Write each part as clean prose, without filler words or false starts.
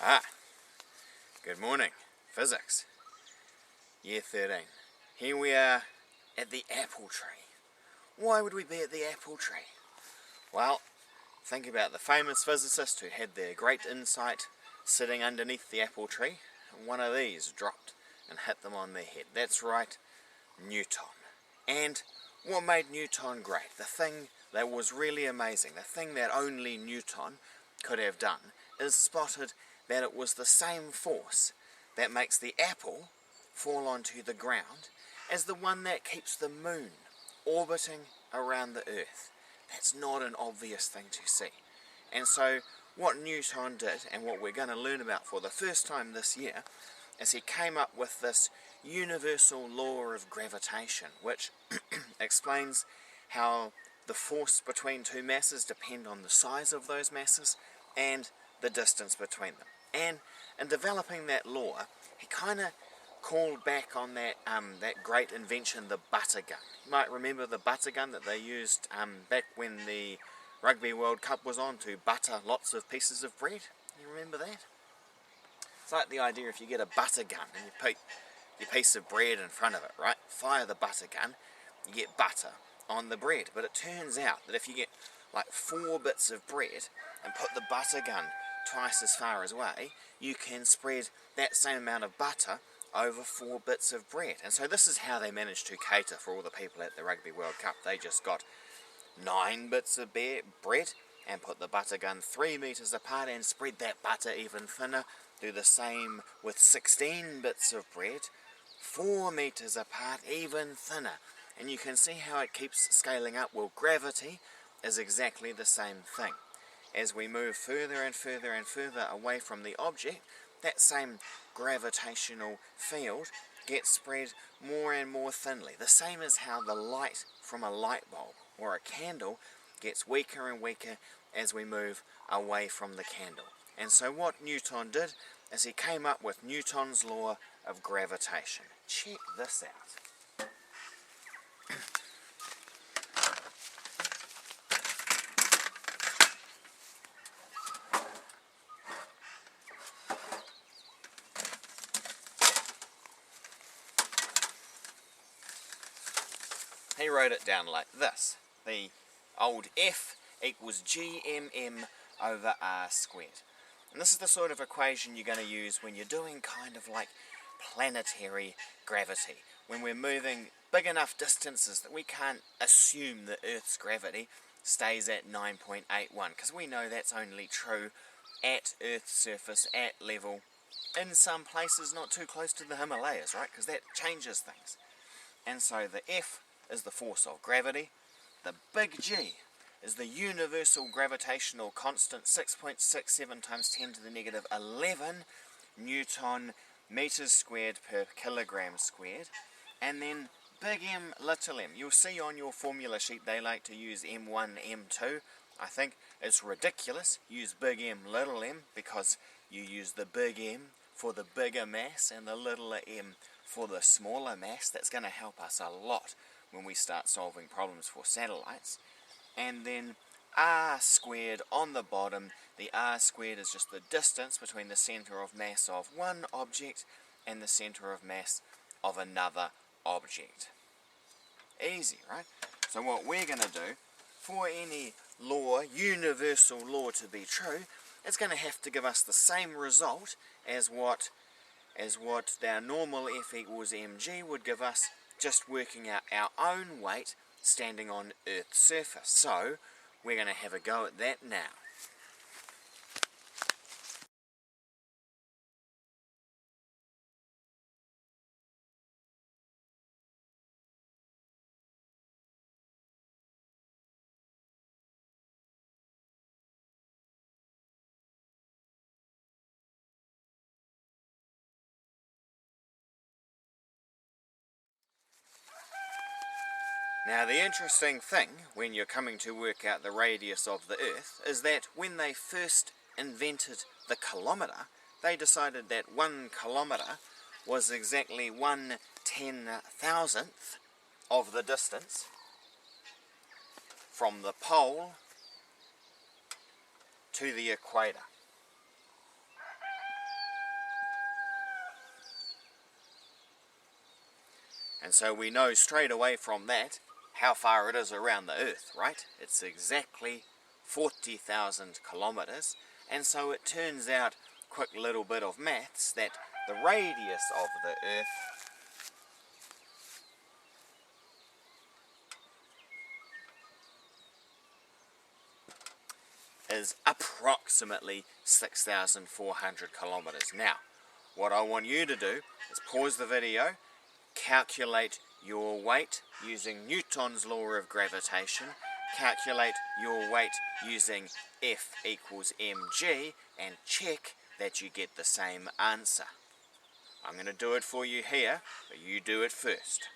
Ah, good morning, physics, year 13. Here we are at the apple tree. Why would we be at the apple tree? Well, think about the famous physicist who had their great insight sitting underneath the apple tree, and one of these dropped and hit them on their head. That's right, Newton. And what made Newton great, the thing that was really amazing, the thing that only Newton could have done, is spotted that it was the same force that makes the apple fall onto the ground as the one that keeps the moon orbiting around the earth. That's not an obvious thing to see. And so what Newton did, and what we're going to learn about for the first time this year, is he came up with this universal law of gravitation, which explains how the force between two masses depend on the size of those masses and the distance between them. And in developing that law, he kind of called back on that great invention, the butter gun. You might remember the butter gun that they used back when the Rugby World Cup was on to butter lots of pieces of bread. You remember that? It's like the idea if you get a butter gun and you put your piece of bread in front of it, right? Fire the butter gun, you get butter on the bread. But it turns out that if you get like 4 bits of bread and put the butter gun twice as far away, you can spread that same amount of butter over 4 bits of bread. And so this is how they managed to cater for all the people at the Rugby World Cup. They just got 9 bits of bread and put the butter gun 3 metres apart and spread that butter even thinner. Do the same with 16 bits of bread, 4 metres apart, even thinner. And you can see how it keeps scaling up. Well, gravity is exactly the same thing. As we move further and further and further away from the object, that same gravitational field gets spread more and more thinly. The same as how the light from a light bulb or a candle gets weaker and weaker as we move away from the candle. And so what Newton did is he came up with Newton's law of gravitation. Check this out. He wrote it down like this. The old F equals GMM over R squared. And this is the sort of equation you're going to use when you're doing kind of like planetary gravity. When we're moving big enough distances that we can't assume the Earth's gravity stays at 9.81, because we know that's only true at Earth's surface, at level, in some places not too close to the Himalayas, right? Because that changes things. And so the F is the force of gravity. The big G is the universal gravitational constant, 6.67 times 10 to the negative 11 Newton meters squared per kilogram squared. And then big M, little m. You'll see on your formula sheet they like to use M1, M2. I think it's ridiculous. Use big M, little m, because you use the big M for the bigger mass and the littler m for the smaller mass. That's going to help us a lot when we start solving problems for satellites. And then R squared on the bottom. The R squared is just the distance between the centre of mass of one object and the centre of mass of another object. Easy, right? So what we're going to do, for any law, universal law to be true, it's going to have to give us the same result as what our normal F equals mg would give us, just working out our own weight standing on Earth's surface. So we're going to have a go at that now. Now the interesting thing when you're coming to work out the radius of the Earth is that when they first invented the kilometre, they decided that 1 kilometre was exactly 1/10,000th of the distance from the pole to the equator. And so we know straight away from that how far it is around the Earth, right? It's exactly 40,000 kilometres. And so it turns out, quick little bit of maths, that the radius of the Earth is approximately 6,400 kilometres. Now, what I want you to do is pause the video, calculate your weight using Newton's law of gravitation, calculate your weight using F equals mg, and check that you get the same answer. I'm going to do it for you here, but you do it first.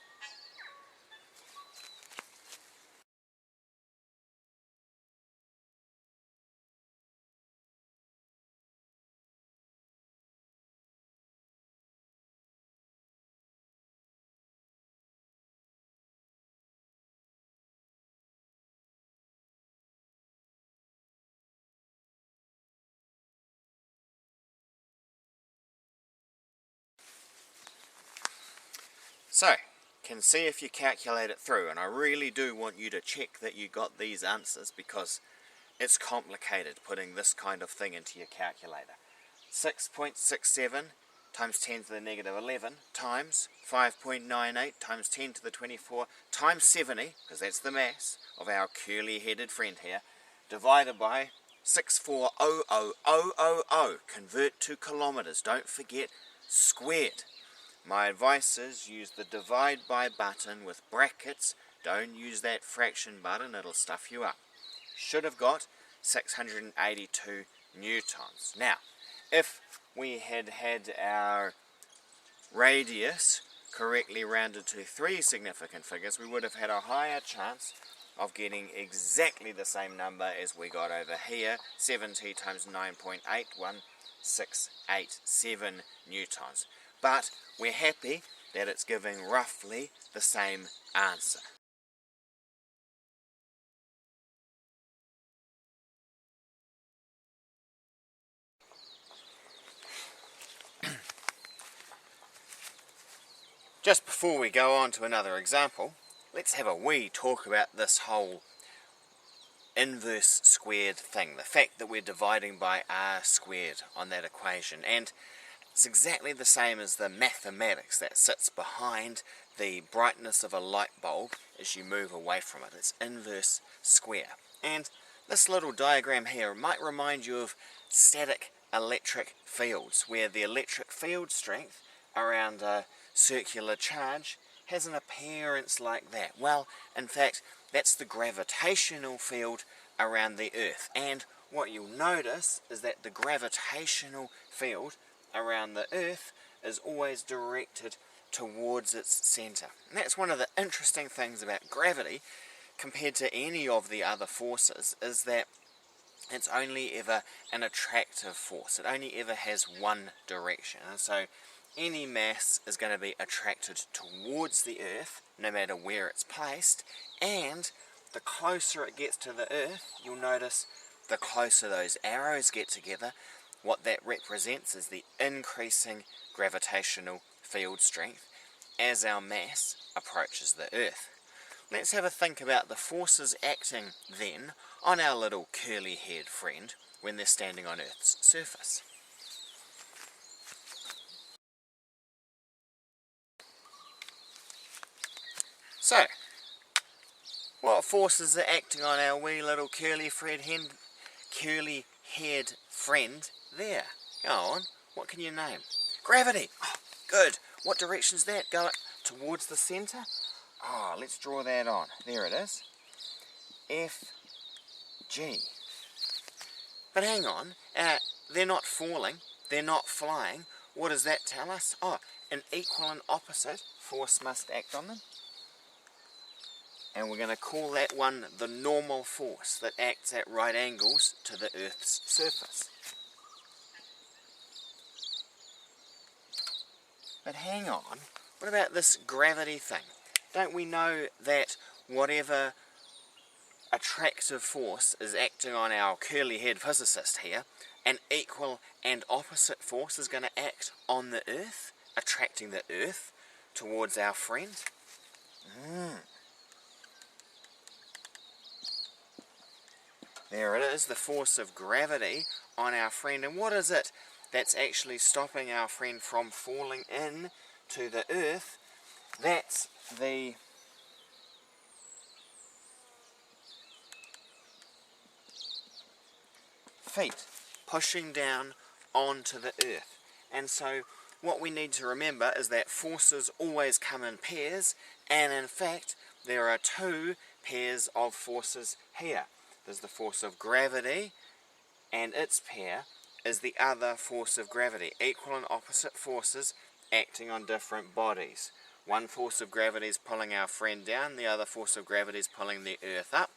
So, can see if you calculate it through, and I really do want you to check that you got these answers because it's complicated putting this kind of thing into your calculator. 6.67 times 10 to the negative 11 times 5.98 times 10 to the 24 times 70, because that's the mass of our curly-headed friend here, divided by 64,000,000. Convert to kilometres. Don't forget squared. My advice is use the divide by button with brackets. Don't use that fraction button, it'll stuff you up. Should have got 682 newtons. Now, if we had our radius correctly rounded to 3 significant figures, we would have had a higher chance of getting exactly the same number as we got over here, 70 times 9.81687 newtons. But we're happy that it's giving roughly the same answer. Just before we go on to another example, let's have a wee talk about this whole inverse squared thing. The fact that we're dividing by r squared on that equation. And it's exactly the same as the mathematics that sits behind the brightness of a light bulb as you move away from it. It's inverse square. And this little diagram here might remind you of static electric fields, where the electric field strength around a circular charge has an appearance like that. Well, in fact, that's the gravitational field around the Earth. And what you'll notice is that the gravitational field around the Earth is always directed towards its centre. And that's one of the interesting things about gravity compared to any of the other forces, is that it's only ever an attractive force. It only ever has one direction. And so any mass is going to be attracted towards the Earth, no matter where it's placed, and the closer it gets to the Earth, you'll notice the closer those arrows get together, what that represents is the increasing gravitational field strength as our mass approaches the Earth. Let's have a think about the forces acting then on our little curly-haired friend when they're standing on Earth's surface. So, what forces are acting on our wee little curly-haired friend there? Go on, what can you name? Gravity! Oh, good. What direction's that? Go towards the centre? Oh, let's draw that on. There it is. F, G. But hang on, they're not falling, they're not flying. What does that tell us? Oh, an equal and opposite force must act on them. And we're going to call that one the normal force that acts at right angles to the Earth's surface. But hang on, what about this gravity thing? Don't we know that whatever attractive force is acting on our curly-haired physicist here, an equal and opposite force is going to act on the Earth, attracting the Earth towards our friend? There it is, the force of gravity on our friend. And what is it that's actually stopping our friend from falling in to the earth? That's the feet pushing down onto the earth. And so what we need to remember is that forces always come in pairs, and in fact there are two pairs of forces here. There's the force of gravity, and its pair is the other force of gravity. Equal and opposite forces acting on different bodies. One force of gravity is pulling our friend down, the other force of gravity is pulling the earth up.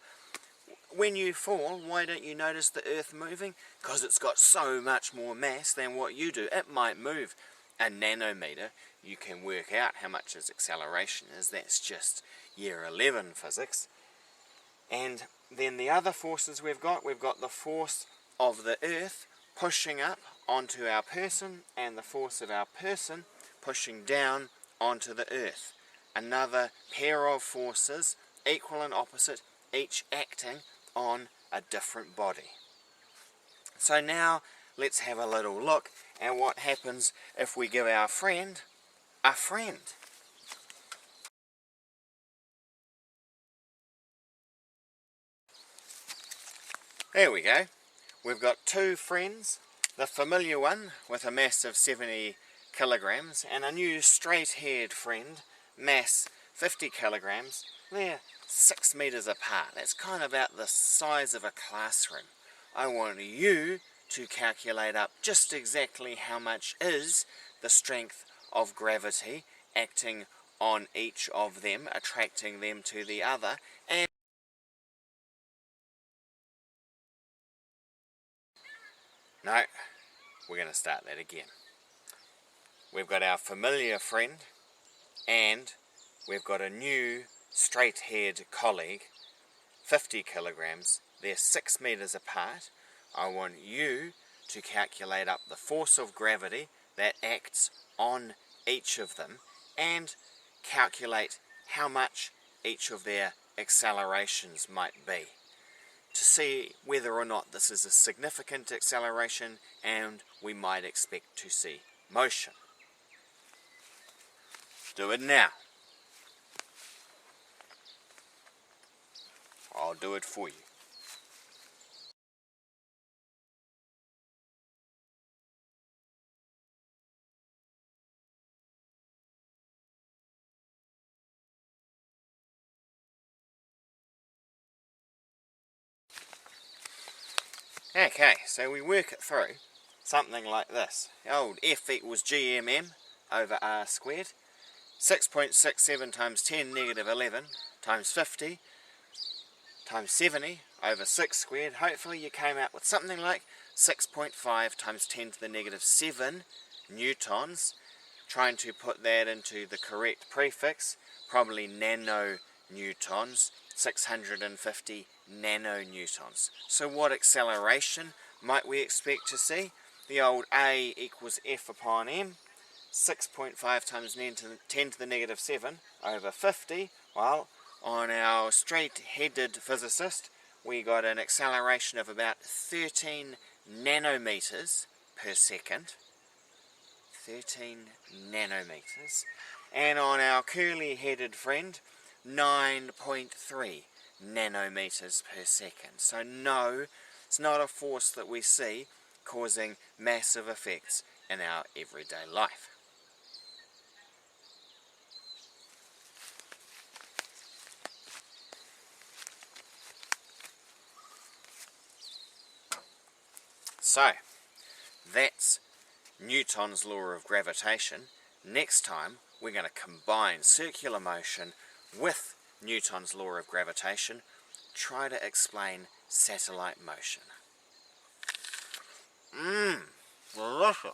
When you fall, why don't you notice the earth moving? Because it's got so much more mass than what you do. It might move a nanometer. You can work out how much its acceleration is. That's just year 11 physics. And then the other forces we've got the force of the earth pushing up onto our person, and the force of our person pushing down onto the earth. Another pair of forces, equal and opposite, each acting on a different body. So now let's have a little look at what happens if we give our friend a friend. There we go. We've got two friends, the familiar one with a mass of 70 kilograms and a new straight-haired friend, mass 50 kilograms. They're 6 meters apart. That's kind of about the size of a classroom. I want you to calculate up just exactly how much is the strength of gravity acting on each of them, attracting them to the other, and no, we're going to start that again. We've got our familiar friend, and we've got a new straight-haired colleague, 50 kilograms. They're 6 meters apart. I want you to calculate up the force of gravity that acts on each of them, and calculate how much each of their accelerations might be, to see whether or not this is a significant acceleration and we might expect to see motion. Do it now. I'll do it for you. Okay, so we work it through something like this. Old F equals GMM over R squared. 6.67 times 10 negative 11 times 50 times 70 over 6 squared. Hopefully you came out with something like 6.5 times 10 to the negative 7 newtons. Trying to put that into the correct prefix, probably nanonewtons, 650 nanonewtons. So what acceleration might we expect to see? The old A equals F upon M. 6.5 times 10 to the negative 7 over 50. Well, on our straight-headed physicist, we got an acceleration of about 13 nanometers per second. 13 nanometers. And on our curly-headed friend, 9.3 nanometers per second. So no, it's not a force that we see causing massive effects in our everyday life. So, that's Newton's law of gravitation. Next time, we're going to combine circular motion with Newton's law of gravitation, try to explain satellite motion. Delicious.